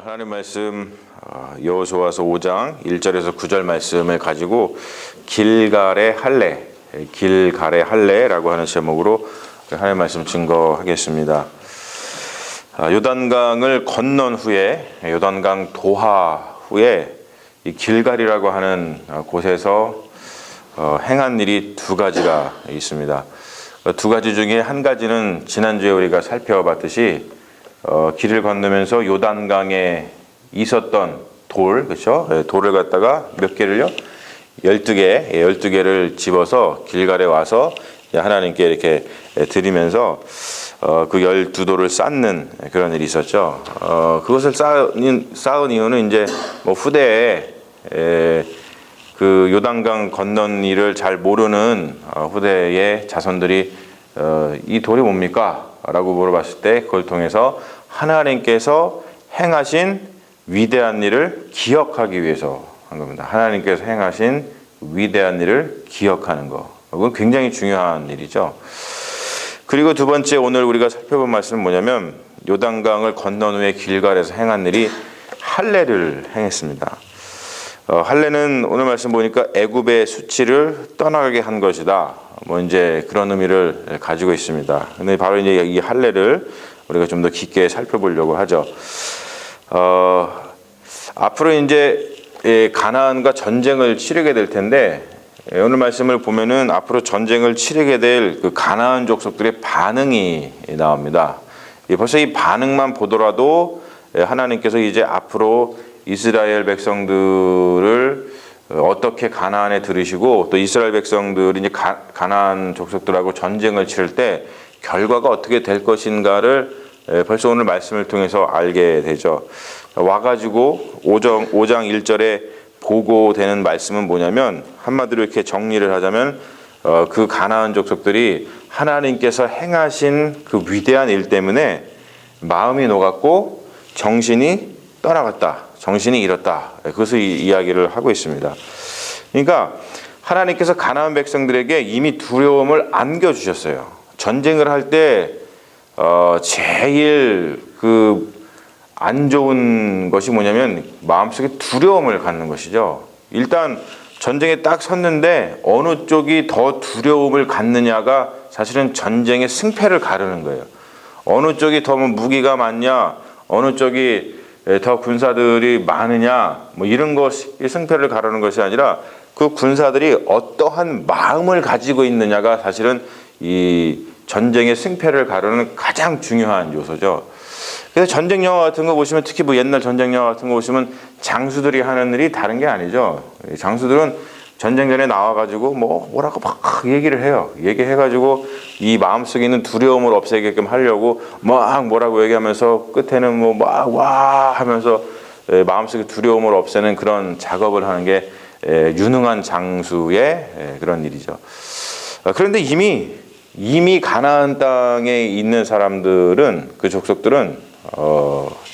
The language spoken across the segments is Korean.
하나님 말씀 여호수아서 5장 1절에서 9절 말씀을 가지고 길갈의 할례라고 하는 제목으로 하나님 말씀 증거하겠습니다. 요단강을 건넌 후에 요단강 도하 후에 이 길갈이라고 하는 곳에서 행한 일이 두 가지가 있습니다. 두 가지 중에 한 가지는 지난주에 우리가 살펴봤듯이 길을 건너면서 요단강에 있었던 돌, 그렇죠? 돌을 갖다가 몇 개를요? 12개를 집어서 길갈에 와서 하나님께 이렇게 드리면서 그 12돌을 쌓는 그런 일이 있었죠. 그것을 쌓은 이유는 이제 뭐 후대에 그 요단강 건넌 일을 잘 모르는 후대의 자손들이 이 돌이 뭡니까? 라고 물어봤을 때 그걸 통해서 하나님께서 행하신 위대한 일을 기억하기 위해서 한 겁니다. 하나님께서 행하신 위대한 일을 기억하는 거. 이건 굉장히 중요한 일이죠. 그리고 두 번째 오늘 우리가 살펴본 말씀은 뭐냐면 요단강을 건넌 후에 길갈에서 행한 일이 할례를 행했습니다. 할례는 오늘 말씀 보니까 애굽의 수치를 떠나게 한 것이다. 뭐 이제 그런 의미를 가지고 있습니다. 근데 바로 이제 이 할례를 우리가 좀 더 깊게 살펴보려고 하죠. 앞으로 이제 가나안과 전쟁을 치르게 될 텐데 오늘 말씀을 보면은 앞으로 전쟁을 치르게 될 그 가나안 족속들의 반응이 나옵니다. 벌써 이 반응만 보더라도 하나님께서 이제 앞으로 이스라엘 백성들을 어떻게 가나안에 들으시고 또 이스라엘 백성들이 이제 가나안 족속들하고 전쟁을 치를 때 결과가 어떻게 될 것인가를 벌써 오늘 말씀을 통해서 알게 되죠. 와가지고 5장 1절에 보고되는 말씀은 뭐냐면 한마디로 이렇게 정리를 하자면 그 가나안 족속들이 하나님께서 행하신 그 위대한 일 때문에 마음이 녹았고 정신이 떠나갔다. 정신이 잃었다. 그것을 이야기를 하고 있습니다. 그러니까 하나님께서 가나안 백성들에게 이미 두려움을 안겨주셨어요. 전쟁을 할 때 제일 그 안 좋은 것이 뭐냐면 마음속에 두려움을 갖는 것이죠. 일단 전쟁에 딱 섰는데 어느 쪽이 더 두려움을 갖느냐가 사실은 전쟁의 승패를 가르는 거예요. 어느 쪽이 더 무기가 많냐, 어느 쪽이 더 군사들이 많으냐, 뭐 이런 것이 승패를 가르는 것이 아니라 그 군사들이 어떠한 마음을 가지고 있느냐가 사실은 이 전쟁의 승패를 가르는 가장 중요한 요소죠. 그래서 전쟁 영화 같은 거 보시면 특히 뭐 옛날 전쟁 영화 같은 거 보시면 장수들이 하는 일이 다른 게 아니죠. 장수들은 전쟁 전에 나와가지고 뭐라고 막 얘기를 해요. 얘기해가지고 이 마음속에 있는 두려움을 없애게끔 하려고 막 뭐라고 얘기하면서 끝에는 뭐 막 와 하면서 마음속에 두려움을 없애는 그런 작업을 하는 게 유능한 장수의 그런 일이죠. 그런데 이미 가나안 땅에 있는 사람들은 그 족속들은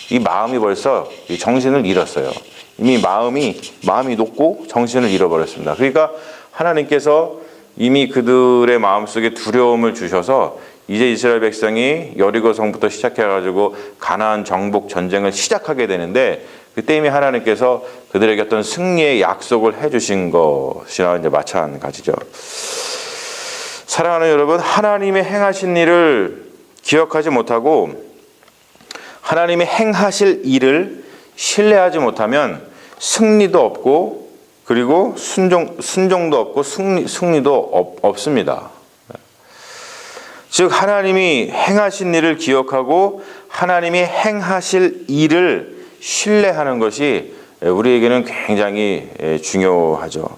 이 마음이 벌써 정신을 잃었어요. 이미 마음이 녹고 정신을 잃어버렸습니다. 그러니까 하나님께서 이미 그들의 마음속에 두려움을 주셔서 이제 이스라엘 백성이 여리고 성부터 시작해가지고 가나안 정복 전쟁을 시작하게 되는데 그때 이미 하나님께서 그들에게 어떤 승리의 약속을 해주신 것이나 이제 마찬가지죠. 사랑하는 여러분, 하나님의 행하신 일을 기억하지 못하고 하나님이 행하실 일을 신뢰하지 못하면 승리도 없고 그리고 순종도 없고 승리도 없습니다. 즉 하나님이 행하신 일을 기억하고 하나님이 행하실 일을 신뢰하는 것이 우리에게는 굉장히 중요하죠.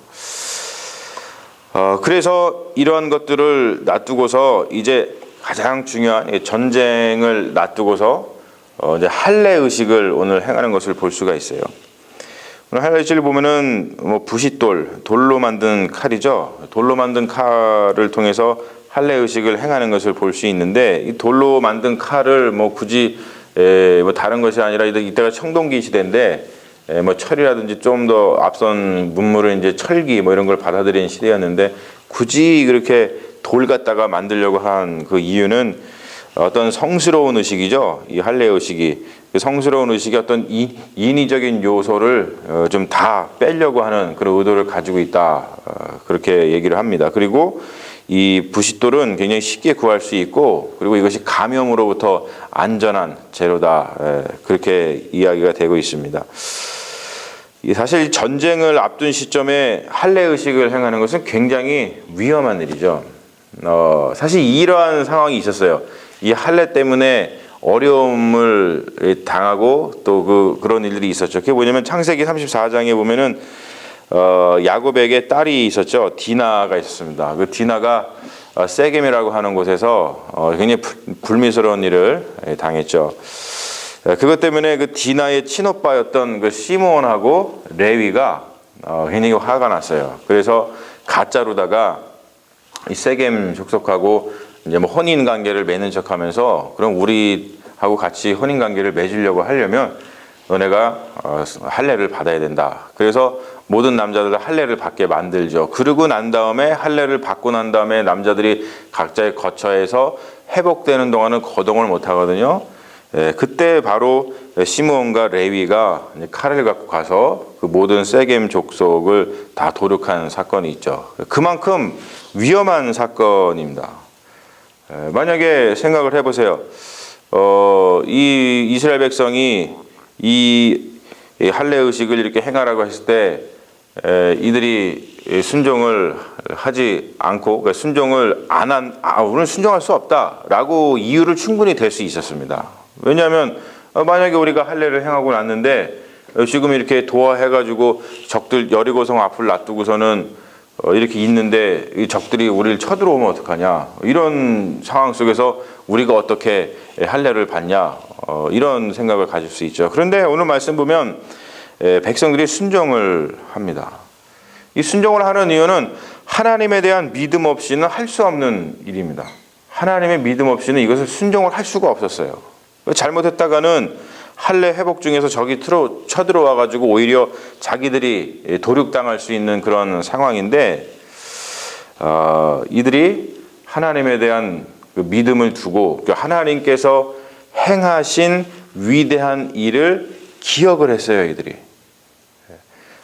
그래서 이러한 것들을 놔두고서 이제 가장 중요한 전쟁을 놔두고서 이제 할례 의식을 오늘 행하는 것을 볼 수가 있어요. 오늘 할례 의식을 보면은 뭐 돌로 만든 칼이죠. 돌로 만든 칼을 통해서 할례 의식을 행하는 것을 볼 수 있는데 이 돌로 만든 칼을 뭐 굳이 뭐 다른 것이 아니라 이때가 청동기 시대인데 뭐 철이라든지 좀 더 앞선 문물은 이제 철기 뭐 이런 걸 받아들이는 시대였는데 굳이 그렇게 돌 갖다가 만들려고 한 그 이유는 어떤 성스러운 의식이죠. 이 할례 의식이 그 성스러운 의식의 어떤 인위적인 요소를 좀 다 빼려고 하는 그런 의도를 가지고 있다. 그렇게 얘기를 합니다. 그리고 이 부싯돌은 굉장히 쉽게 구할 수 있고, 그리고 이것이 감염으로부터 안전한 재료다. 그렇게 이야기가 되고 있습니다. 사실 전쟁을 앞둔 시점에 할례 의식을 행하는 것은 굉장히 위험한 일이죠. 사실 이러한 상황이 있었어요. 이 할례 때문에 어려움을 당하고 또 그런 일들이 있었죠. 그게 뭐냐면 창세기 34장에 보면은 야곱에게 딸이 있었죠. 디나가 있었습니다. 그 디나가 세겜이라고 하는 곳에서 굉장히 불미스러운 일을 당했죠. 그것 때문에 그 디나의 친오빠였던 그 시므온하고 레위가 굉장히 화가 났어요. 그래서 가짜로다가 이 세겜 족속하고 이제 뭐 혼인 관계를 맺는 척하면서, 그럼 우리하고 같이 혼인 관계를 맺으려고 하려면 너네가 할례를 받아야 된다. 그래서 모든 남자들 할례를 받게 만들죠. 그러고 난 다음에 할례를 받고 난 다음에 남자들이 각자의 거처에서 회복되는 동안은 거동을 못 하거든요. 그때 바로 시므온과 레위가 칼을 갖고 가서 그 모든 세겜 족속을 다 도륙한 사건이 있죠. 그만큼 위험한 사건입니다. 만약에 생각을 해보세요. 이 이스라엘 백성이 이 할례 의식을 이렇게 행하라고 했을 때 이들이 순종을 하지 않고, 그러니까 순종을 우리는 순종할 수 없다라고 이유를 충분히 댈 수 있었습니다. 왜냐하면 만약에 우리가 할례를 행하고 났는데 지금 이렇게 도하해가지고 적들 여리고성 앞을 놔두고서는 이렇게 있는데 이 적들이 우리를 쳐들어오면 어떡하냐, 이런 상황 속에서 우리가 어떻게 할례를 받냐, 이런 생각을 가질 수 있죠. 그런데 오늘 말씀 보면 백성들이 순종을 합니다. 이 순종을 하는 이유는 하나님에 대한 믿음 없이는 할 수 없는 일입니다. 하나님의 믿음 없이는 이것을 순종을 할 수가 없었어요. 잘못했다가는 할례 회복 중에서 적이 쳐들어와 가지고 오히려 자기들이 도륙당할 수 있는 그런 상황인데, 이들이 하나님에 대한 그 믿음을 두고 하나님께서 행하신 위대한 일을 기억을 했어요. 이들이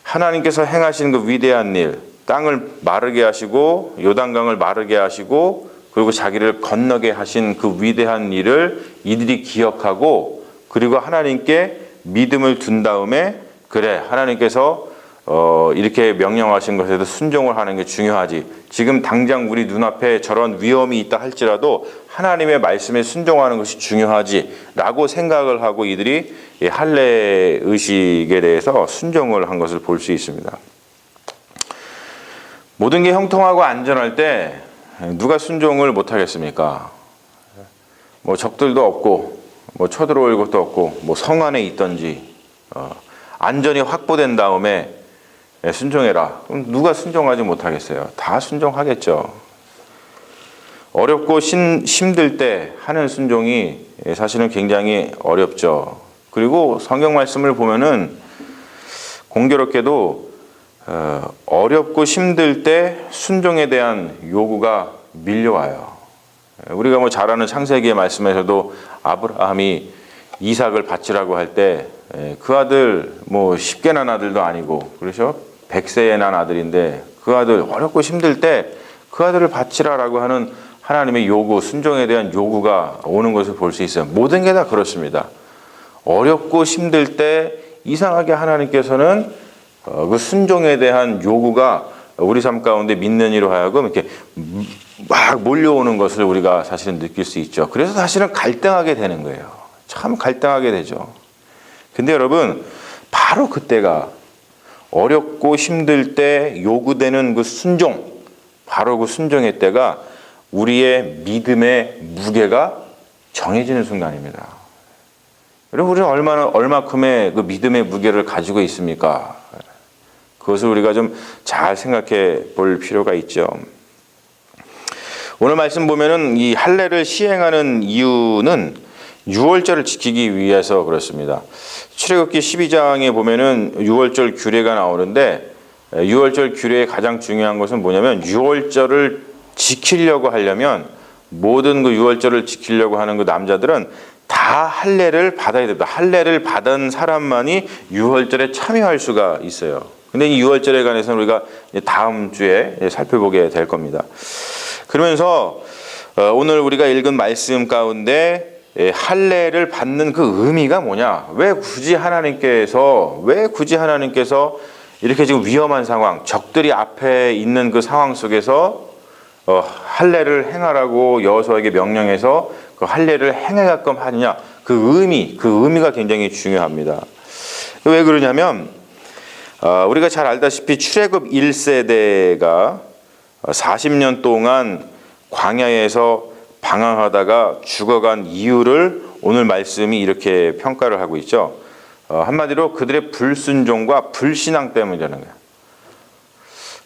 하나님께서 행하신 그 위대한 일, 땅을 마르게 하시고 요단강을 마르게 하시고 그리고 자기를 건너게 하신 그 위대한 일을 이들이 기억하고, 그리고 하나님께 믿음을 둔 다음에, 그래, 하나님께서 이렇게 명령하신 것에도 순종을 하는 게 중요하지. 지금 당장 우리 눈앞에 저런 위험이 있다 할지라도 하나님의 말씀에 순종하는 것이 중요하지 라고 생각을 하고 이들이 할례 의식에 대해서 순종을 한 것을 볼 수 있습니다. 모든 게 형통하고 안전할 때 누가 순종을 못 하겠습니까? 뭐 적들도 없고 뭐 쳐들어올 것도 없고 뭐 성 안에 있던지 안전이 확보된 다음에 순종해라. 그럼 누가 순종하지 못하겠어요? 다 순종하겠죠. 어렵고 힘들 때 하는 순종이 사실은 굉장히 어렵죠. 그리고 성경 말씀을 보면은 공교롭게도 어렵고 힘들 때 순종에 대한 요구가 밀려와요. 우리가 뭐 잘 아는 창세기의 말씀에서도 아브라함이 이삭을 바치라고 할 때 그 아들 뭐 10개 난 아들도 아니고, 그렇죠? 100세에 난 아들인데 그 아들 어렵고 힘들 때 그 아들을 바치라라고 하는 하나님의 요구, 순종에 대한 요구가 오는 것을 볼 수 있어요. 모든 게 다 그렇습니다. 어렵고 힘들 때 이상하게 하나님께서는 그 순종에 대한 요구가 우리 삶 가운데 믿는 이로 하여금 이렇게 막 몰려오는 것을 우리가 사실은 느낄 수 있죠. 그래서 사실은 갈등하게 되는 거예요. 참 갈등하게 되죠. 근데 여러분, 바로 그때가 어렵고 힘들 때 요구되는 그 순종, 바로 그 순종의 때가 우리의 믿음의 무게가 정해지는 순간입니다. 여러분, 우리는 얼마큼의 그 믿음의 무게를 가지고 있습니까? 그것을 우리가 좀 잘 생각해 볼 필요가 있죠. 오늘 말씀 보면은 이 할례를 시행하는 이유는 유월절을 지키기 위해서 그렇습니다. 출애굽기 12장에 보면은 유월절 규례가 나오는데, 유월절 규례의 가장 중요한 것은 뭐냐면, 유월절을 지키려고 하려면, 모든 그 유월절을 지키려고 하는 그 남자들은 다 할례를 받아야 됩니다. 할례를 받은 사람만이 유월절에 참여할 수가 있어요. 근데 이 유월절에 관해서는 우리가 다음 주에 살펴보게 될 겁니다. 그러면서 오늘 우리가 읽은 말씀 가운데 할례를 받는 그 의미가 뭐냐? 왜 굳이 하나님께서 이렇게 지금 위험한 상황, 적들이 앞에 있는 그 상황 속에서 할례를 행하라고 여호수아에게 명령해서 그 할례를 행하게끔 하느냐? 그 의미가 굉장히 중요합니다. 왜 그러냐면 우리가 잘 알다시피 출애굽 1세대가 40년 동안 광야에서 방황하다가 죽어간 이유를 오늘 말씀이 이렇게 평가를 하고 있죠. 한마디로 그들의 불순종과 불신앙 때문이라는 거예요.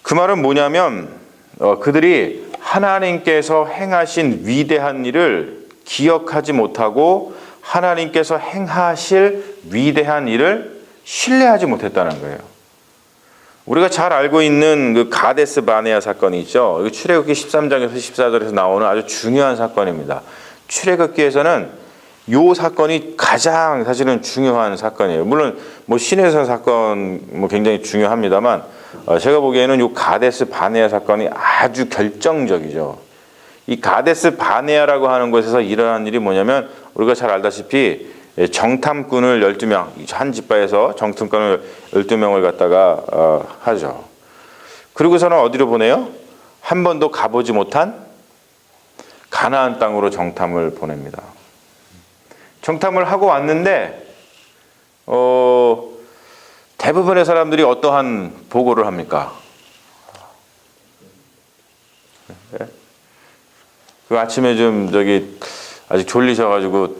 그 말은 뭐냐면 그들이 하나님께서 행하신 위대한 일을 기억하지 못하고 하나님께서 행하실 위대한 일을 신뢰하지 못했다는 거예요. 우리가 잘 알고 있는 그 가데스 바네아 사건이 있죠. 출애굽기 13장에서 14절에서 나오는 아주 중요한 사건입니다. 출애굽기에서는 이 사건이 가장 사실은 중요한 사건이에요. 물론 뭐 시내산 사건 뭐 굉장히 중요합니다만 제가 보기에는 이 가데스 바네아 사건이 아주 결정적이죠. 이 가데스 바네아라고 하는 곳에서 일어난 일이 뭐냐면 우리가 잘 알다시피 정탐꾼을 12명, 한 지파에서 정탐꾼을 12명을 갖다가 하죠. 그리고서는 어디로 보내요? 한 번도 가보지 못한 가나안 땅으로 정탐을 보냅니다. 정탐을 하고 왔는데 대부분의 사람들이 어떠한 보고를 합니까? 그 아침에 좀 아직 졸리셔가지고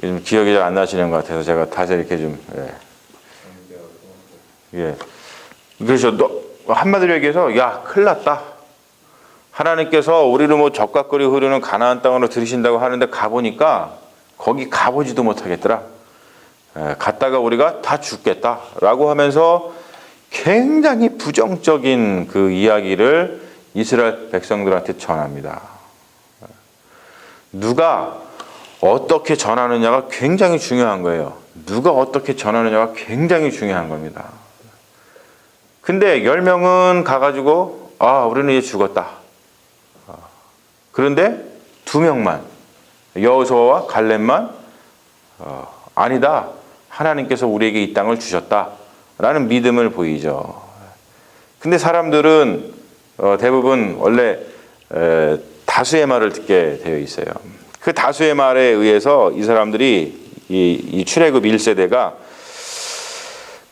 좀 기억이 잘 안 나시는 것 같아서 제가 다시 이렇게 좀 그래서 한마디로 얘기해서 야 큰일 났다. 하나님께서 우리를 뭐 적각거리 흐르는 가나안 땅으로 들이신다고 하는데 가보니까 거기 가보지도 못하겠더라. 갔다가 우리가 다 죽겠다라고 하면서 굉장히 부정적인 그 이야기를 이스라엘 백성들한테 전합니다. 누가 어떻게 전하느냐가 굉장히 중요한 거예요. 누가 어떻게 전하느냐가 굉장히 중요한 겁니다. 근데 10명은 가가지고 우리는 이제 죽었다. 그런데 2명만 여호수아와 갈렙만 아니다. 하나님께서 우리에게 이 땅을 주셨다라는 믿음을 보이죠. 근데 사람들은 대부분 원래 다수의 말을 듣게 되어 있어요. 그 다수의 말에 의해서 이 사람들이 이 출애굽 1세대가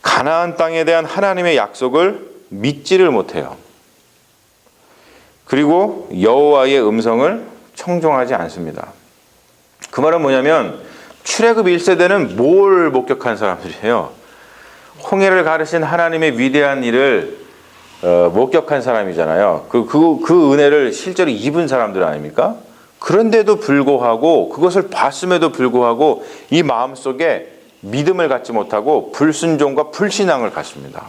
가나안 땅에 대한 하나님의 약속을 믿지를 못해요. 그리고 여호와의 음성을 청종하지 않습니다. 그 말은 뭐냐면 출애굽 1세대는 뭘 목격한 사람들이에요? 홍해를 가르신 하나님의 위대한 일을 목격한 사람이잖아요. 그 은혜를 실제로 입은 사람들 아닙니까? 그런데도 불구하고 그것을 봤음에도 불구하고 이 마음속에 믿음을 갖지 못하고 불순종과 불신앙을 갖습니다.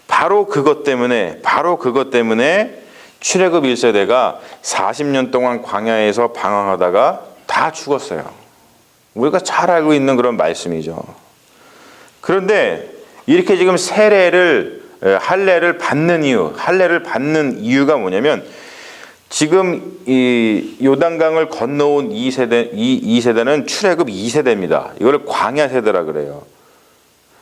바로 그것 때문에 출애굽 1세대가 40년 동안 광야에서 방황하다가 다 죽었어요. 우리가 잘 알고 있는 그런 말씀이죠. 그런데 이렇게 지금 할례를 받는 이유가 뭐냐면 지금 이 요단강을 건너온 이 세대는 출애굽 2세대입니다. 이거를 광야 세대라 그래요.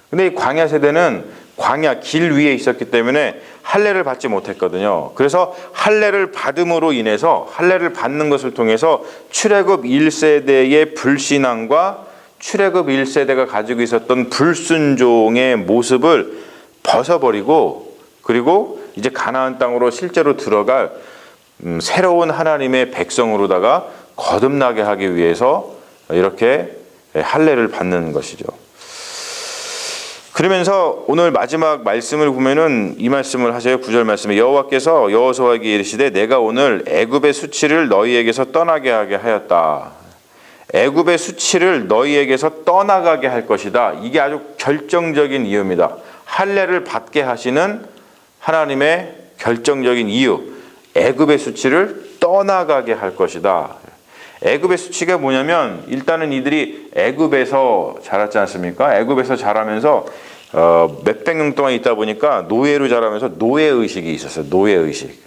근데 이 광야 세대는 광야 길 위에 있었기 때문에 할례를 받지 못했거든요. 그래서 할례를 받음으로 인해서 할례를 받는 것을 통해서 출애굽 1세대의 불신앙과 출애굽 1세대가 가지고 있었던 불순종의 모습을 벗어버리고 그리고 이제 가나안 땅으로 실제로 들어갈 새로운 하나님의 백성으로다가 거듭나게 하기 위해서 이렇게 할례를 받는 것이죠. 그러면서 오늘 마지막 말씀을 보면은 이 말씀을 하세요. 9절 말씀에 여호와께서 여호수아에게 이르시되 내가 오늘 애굽의 수치를 너희에게서 떠나게 하게 하였다. 애굽의 수치를 너희에게서 떠나가게 할 것이다. 이게 아주 결정적인 이유입니다. 할례를 받게 하시는 하나님의 결정적인 이유. 애굽의 수치를 떠나가게 할 것이다. 애굽의 수치가 뭐냐면 일단은 이들이 애굽에서 자랐지 않습니까? 애굽에서 자라면서 몇백 년 동안 있다 보니까 노예로 자라면서 노예의식이 있었어요. 노예의식.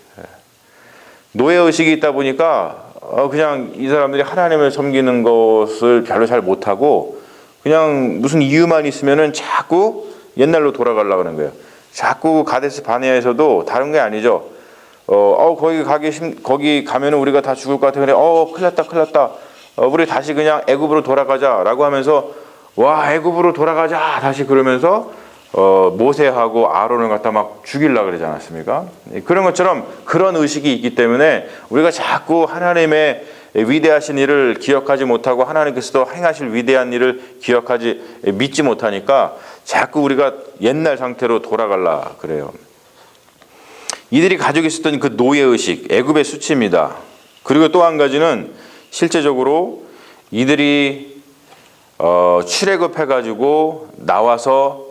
노예의식이 있다 보니까 그냥 이 사람들이 하나님을 섬기는 것을 별로 잘 못하고 그냥 무슨 이유만 있으면은 자꾸 옛날로 돌아가려고 하는 거예요. 자꾸 가데스 바네아에서도 다른 게 아니죠. 거기 가면은 우리가 다 죽을 것 같아. 그래. 큰일 났다. 우리 다시 그냥 애굽으로 돌아가자라고 하면서 와, 애굽으로 돌아가자. 다시 그러면서 모세하고 아론을 갖다 막 죽이려고 그러지 않았습니까? 그런 것처럼 그런 의식이 있기 때문에 우리가 자꾸 하나님의 위대하신 일을 기억하지 못하고 하나님께서도 행하실 위대한 일을 믿지 못하니까 자꾸 우리가 옛날 상태로 돌아가려 그래요. 이들이 가지고 있었던 그 노예의식, 애굽의 수치입니다. 그리고 또 한 가지는 실제적으로 이들이 출애굽해가지고 나와서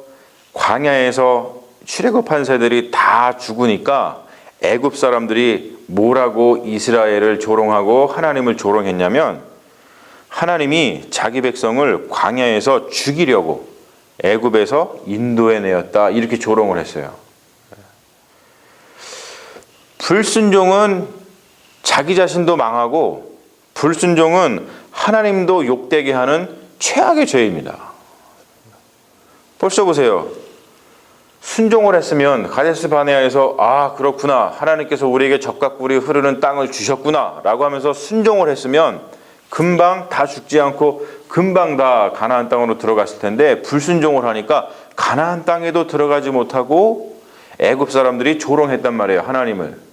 광야에서 출애굽한 새들이 다 죽으니까 애굽 사람들이 뭐라고 이스라엘을 조롱하고 하나님을 조롱했냐면 하나님이 자기 백성을 광야에서 죽이려고 애굽에서 인도해 내었다 이렇게 조롱을 했어요. 불순종은 자기 자신도 망하고 불순종은 하나님도 욕되게 하는 최악의 죄입니다. 벌써 보세요. 순종을 했으면 가데스 바네아에서 그렇구나. 하나님께서 우리에게 적과 꿀이 흐르는 땅을 주셨구나 라고 하면서 순종을 했으면 금방 다 죽지 않고 금방 다 가나안 땅으로 들어갔을 텐데 불순종을 하니까 가나안 땅에도 들어가지 못하고 애굽 사람들이 조롱했단 말이에요. 하나님을.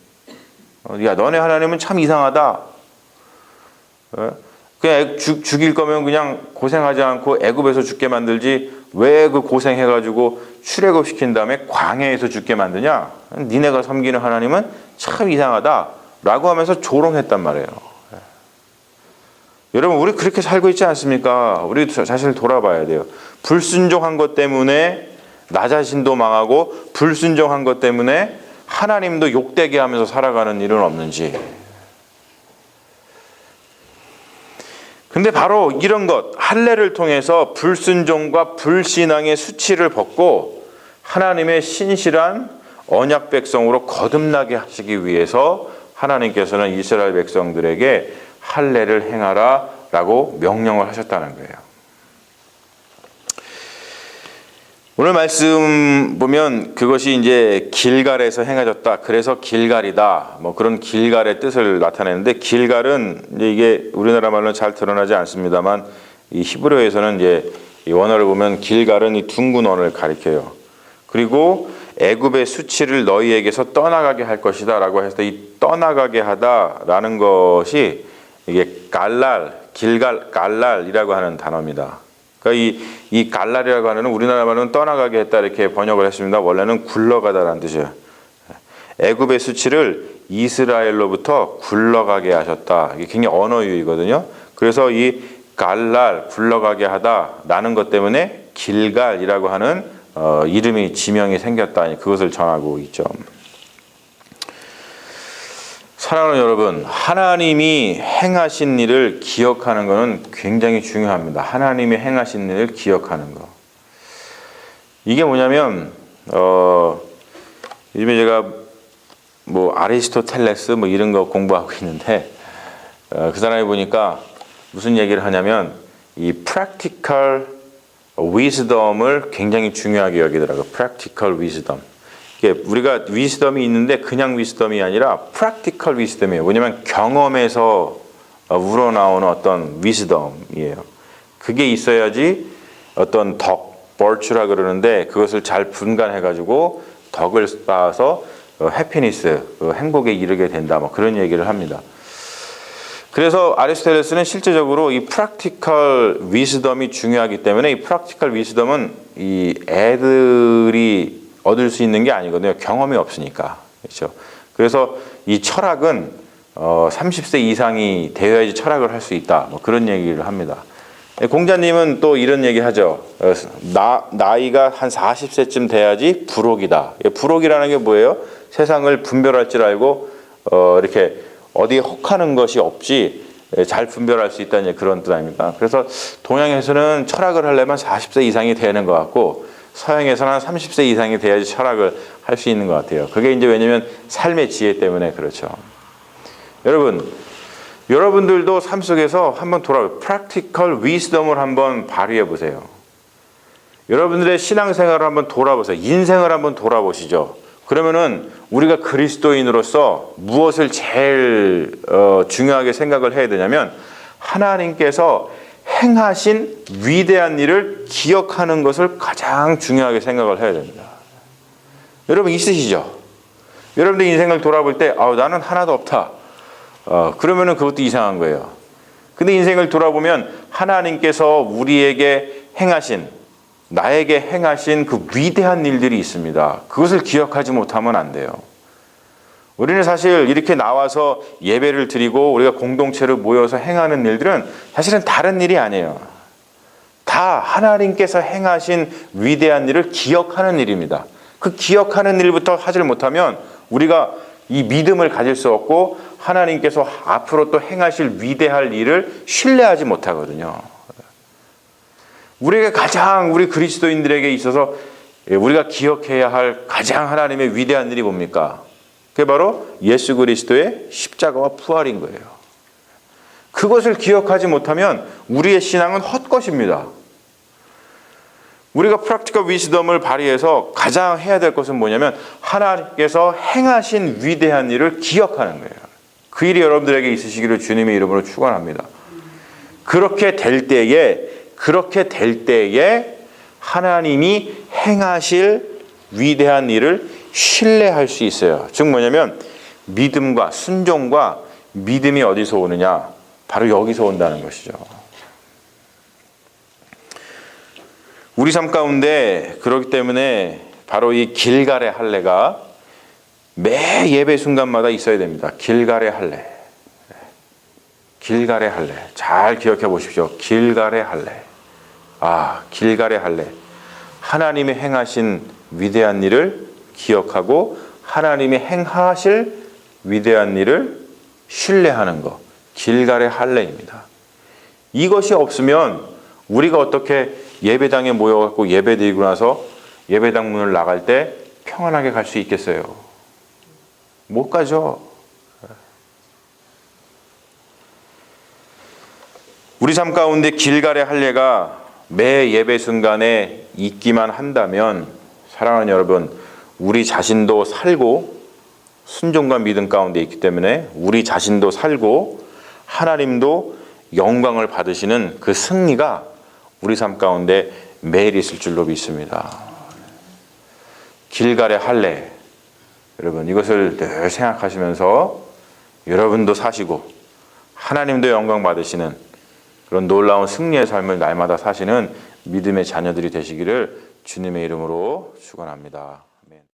야, 너네 하나님은 참 이상하다. 그냥 죽일 거면 그냥 고생하지 않고 애굽에서 죽게 만들지 왜 그 고생해가지고 출애굽시킨 다음에 광야에서 죽게 만드냐? 니네가 섬기는 하나님은 참 이상하다 라고 하면서 조롱했단 말이에요. 여러분, 우리 그렇게 살고 있지 않습니까? 우리 자신을 돌아봐야 돼요. 불순종한 것 때문에 나 자신도 망하고 불순종한 것 때문에 하나님도 욕되게 하면서 살아가는 일은 없는지. 근데 바로 이런 것, 할례를 통해서 불순종과 불신앙의 수치를 벗고 하나님의 신실한 언약 백성으로 거듭나게 하시기 위해서 하나님께서는 이스라엘 백성들에게 할례를 행하라 라고 명령을 하셨다는 거예요. 오늘 말씀 보면 그것이 이제 길갈에서 행해졌다. 그래서 길갈이다. 뭐 그런 길갈의 뜻을 나타내는데 길갈은 이제 이게 우리나라 말로는 잘 드러나지 않습니다만 이 히브리어에서는 이제 이 원어를 보면 길갈은 이 둥근 원을 가리켜요. 그리고 애굽의 수치를 너희에게서 떠나가게 할 것이다라고 해서 이 떠나가게 하다라는 것이 이게 길갈 갈랄이라고 하는 단어입니다. 그러니까 이 갈랄이라고 하는 우리나라 말로는 떠나가게 했다 이렇게 번역을 했습니다. 원래는 굴러가다라는 뜻이에요. 애굽의 수치를 이스라엘로부터 굴러가게 하셨다. 이게 굉장히 언어유이거든요. 그래서 이 갈랄 굴러가게 하다라는 것 때문에 길갈이라고 하는 이름이 지명이 생겼다. 그것을 전하고 있죠. 사랑하는 여러분, 하나님이 행하신 일을 기억하는 것은 굉장히 중요합니다. 하나님이 행하신 일을 기억하는 것. 이게 뭐냐면 요즘에 제가 뭐 아리스토텔레스 뭐 이런 거 공부하고 있는데 그 사람이 보니까 무슨 얘기를 하냐면 이 practical wisdom을 굉장히 중요하게 여기더라고요. practical wisdom. 우리가 위스덤이 있는데 그냥 위스덤이 아니라 프랙티컬 위스덤이에요. 뭐냐면 경험에서 우러나오는 어떤 위스덤이에요. 그게 있어야지 어떤 덕, 버추라 그러는데 그것을 잘 분간해가지고 덕을 쌓아서 해피니스, 행복에 이르게 된다. 뭐 그런 얘기를 합니다. 그래서 아리스토텔레스는 실제적으로 이 프랙티컬 위스덤이 중요하기 때문에 이 프랙티컬 위스덤은 이 애들이 얻을 수 있는 게 아니거든요. 경험이 없으니까. 그렇죠. 그래서 이 철학은 30세 이상이 되어야지 철학을 할 수 있다. 뭐 그런 얘기를 합니다. 공자님은 또 이런 얘기 하죠. 나이가 한 40세쯤 돼야지 불혹이다. 불혹이라는 게 뭐예요? 세상을 분별할 줄 알고 이렇게 어디에 혹하는 것이 없지 잘 분별할 수 있다는 그런 뜻 아닙니까? 그래서 동양에서는 철학을 하려면 40세 이상이 되는 것 같고 서양에서는 한 30세 이상이 돼야지 철학을 할 수 있는 것 같아요. 그게 이제 왜냐면 삶의 지혜 때문에 그렇죠. 여러분들도 삶 속에서 한번 practical wisdom을 한번 발휘해 보세요. 여러분들의 신앙생활을 한번 돌아보세요. 인생을 한번 돌아보시죠. 그러면은 우리가 그리스도인으로서 무엇을 제일 중요하게 생각을 해야 되냐면 하나님께서 행하신 위대한 일을 기억하는 것을 가장 중요하게 생각을 해야 됩니다. 여러분 있으시죠? 여러분들 인생을 돌아볼 때 나는 하나도 없다. 그러면은 그것도 이상한 거예요. 근데 인생을 돌아보면 하나님께서 우리에게 행하신 나에게 행하신 그 위대한 일들이 있습니다. 그것을 기억하지 못하면 안 돼요. 우리는 사실 이렇게 나와서 예배를 드리고 우리가 공동체로 모여서 행하는 일들은 사실은 다른 일이 아니에요. 다 하나님께서 행하신 위대한 일을 기억하는 일입니다. 그 기억하는 일부터 하질 못하면 우리가 이 믿음을 가질 수 없고 하나님께서 앞으로 또 행하실 위대한 일을 신뢰하지 못하거든요. 우리 그리스도인들에게 있어서 우리가 기억해야 할 가장 하나님의 위대한 일이 뭡니까? 그게 바로 예수 그리스도의 십자가와 부활인 거예요. 그것을 기억하지 못하면 우리의 신앙은 헛것입니다. 우리가 프랙티컬 위즈덤을 발휘해서 가장 해야 될 것은 뭐냐면 하나님께서 행하신 위대한 일을 기억하는 거예요. 그 일이 여러분들에게 있으시기를 주님의 이름으로 축원합니다. 그렇게 될 때에 하나님이 행하실 위대한 일을 신뢰할 수 있어요. 즉 뭐냐면 믿음과 순종과 믿음이 어디서 오느냐? 바로 여기서 온다는 것이죠. 우리 삶 가운데 그렇기 때문에 바로 이 길갈의 할례가 매 예배 순간마다 있어야 됩니다. 길갈의 할례. 길갈의 할례. 잘 기억해 보십시오. 길갈의 할례. 길갈의 할례. 하나님이 행하신 위대한 일을 기억하고 하나님이 행하실 위대한 일을 신뢰하는 것. 길갈의 할례입니다. 이것이 없으면 우리가 어떻게 예배당에 모여갖고 예배드리고 나서 예배당 문을 나갈 때 평안하게 갈 수 있겠어요? 못 가죠. 우리 삶 가운데 길갈의 할례가 매 예배 순간에 있기만 한다면 사랑하는 여러분, 우리 자신도 살고 순종과 믿음 가운데 있기 때문에 우리 자신도 살고 하나님도 영광을 받으시는 그 승리가 우리 삶 가운데 매일 있을 줄로 믿습니다. 길갈의 할례, 여러분 이것을 늘 생각하시면서 여러분도 사시고 하나님도 영광 받으시는 그런 놀라운 승리의 삶을 날마다 사시는 믿음의 자녀들이 되시기를 주님의 이름으로 축원합니다.